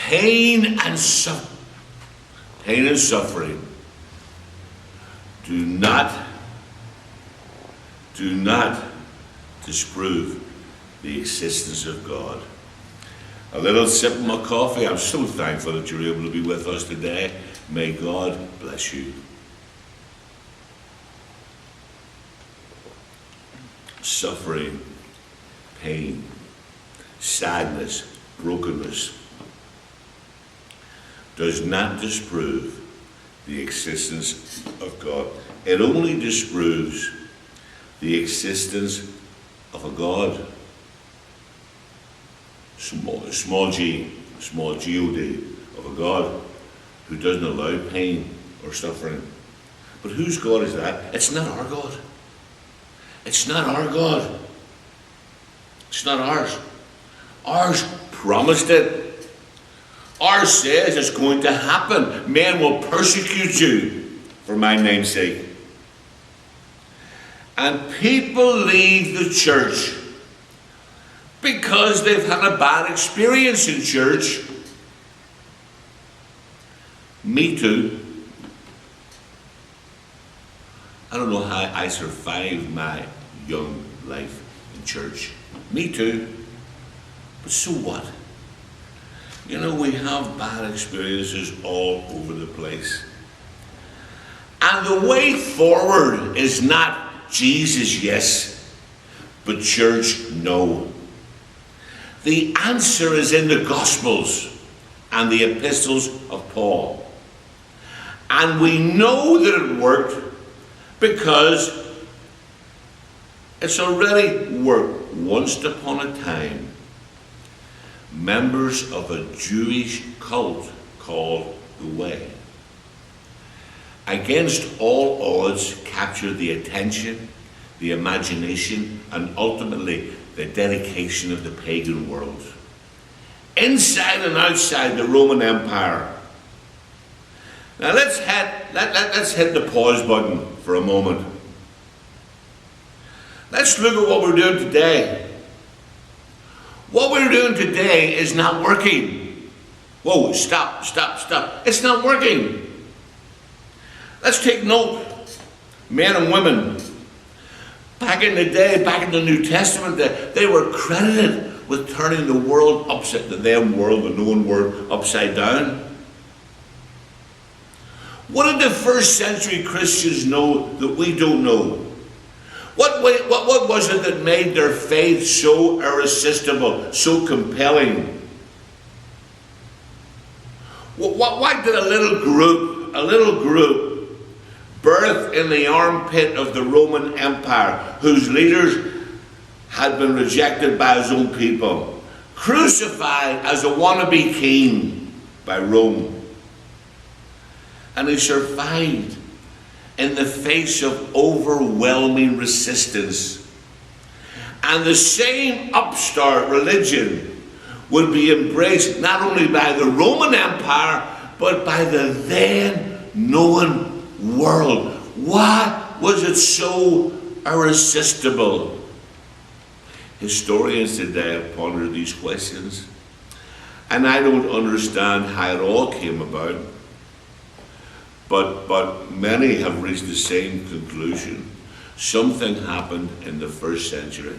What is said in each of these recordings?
pain and suffering do not disprove the existence of God. A little sip of my coffee. I'm so thankful that you're able to be with us today. May God bless you. Suffering, pain, sadness, brokenness does not disprove the existence of God. It only disproves the existence of a God. Small g, small G-O-D, of a God who doesn't allow pain or suffering. But whose God is that? It's not our God. It's not our God. It's not ours. Ours promised it. Ours says it's going to happen. Men will persecute you for my name's sake. And people leave the church because they've had a bad experience in church. Me too. I don't know how I survived my young life in church. Me too. But so what? You know, we have bad experiences all over the place. And the way forward is not Jesus, yes, but church, no. The answer is in the Gospels and the epistles of Paul. And we know that it worked because it's already worked. Once upon a time, members of a Jewish cult called the Way, against all odds, captured the attention, the imagination, and ultimately the dedication of the pagan world. Inside and outside the Roman Empire. Now let's hit the pause button for a moment. Let's look at what we're doing today. What we're doing today is not working. Whoa, stop. It's not working. Let's take note, men and women. Back in the day, back in the New Testament, they were credited with turning the world upside, the known world, upside down. What did the first century Christians know that we don't know? What was it that made their faith so irresistible, so compelling? Why did a little group birth in the armpit of the Roman Empire, whose leaders had been rejected by his own people, crucified as a wannabe king by Rome? And he survived in the face of overwhelming resistance. And the same upstart religion would be embraced not only by the Roman Empire, but by the then known world. Why was it so irresistible? Historians today have pondered these questions, and I don't understand how it all came about. But many have reached the same conclusion. Something happened in the first century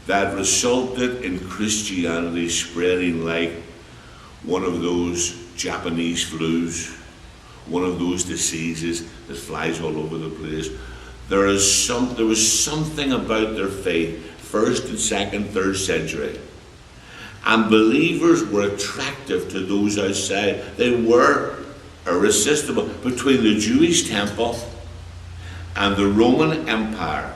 that resulted in Christianity spreading like one of those Japanese flus, one of those diseases that flies all over the place. There was something about their faith, first and second, third century. And believers were attractive to those outside. They were irresistible. Between the Jewish temple and the Roman Empire,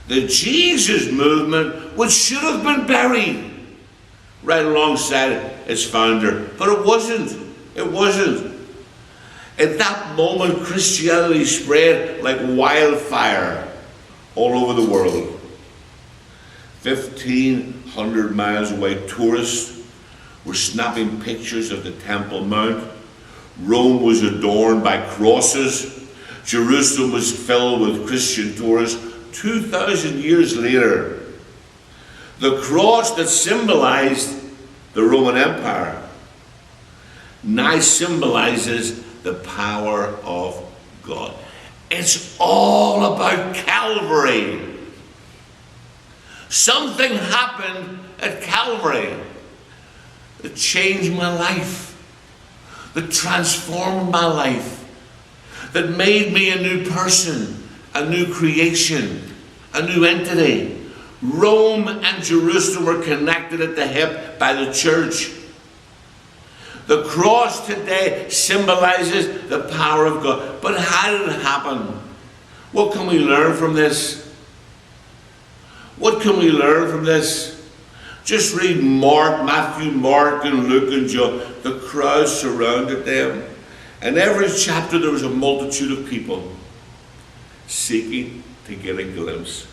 the Jesus movement, which should have been buried right alongside its founder, but it wasn't. At that moment, Christianity spread like wildfire all over the world. 1,500 miles away, tourists were snapping pictures of the Temple Mount. Rome was adorned by crosses. Jerusalem was filled with Christian tourists. 2,000 years later, the cross that symbolized the Roman Empire, now symbolizes the power of God. It's all about Calvary. Something happened at Calvary that changed my life, that transformed my life, that made me a new person, a new creation, a new entity. Rome and Jerusalem were connected at the hip by the church. The cross today symbolizes the power of God. But how did it happen? What can we learn from this? What can we learn from this? Just read Matthew, Mark, and Luke, and John. The crowd surrounded them. And every chapter there was a multitude of people seeking to get a glimpse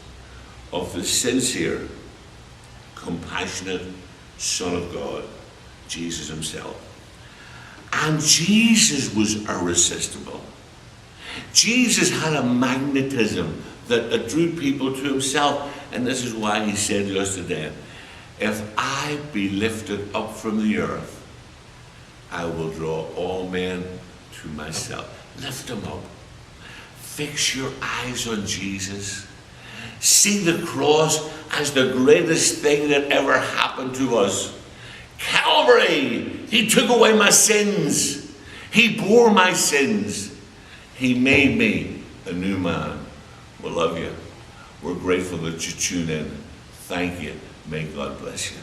of the sincere, compassionate Son of God, Jesus himself. And Jesus was irresistible. Jesus had a magnetism that drew people to himself. And this is why he said to us today, if I be lifted up from the earth, I will draw all men to myself. Lift them up. Fix your eyes on Jesus. See the cross as the greatest thing that ever happened to us. Calvary! He took away my sins. He bore my sins. He made me a new man. We love you. We're grateful that you tune in. Thank you. May God bless you.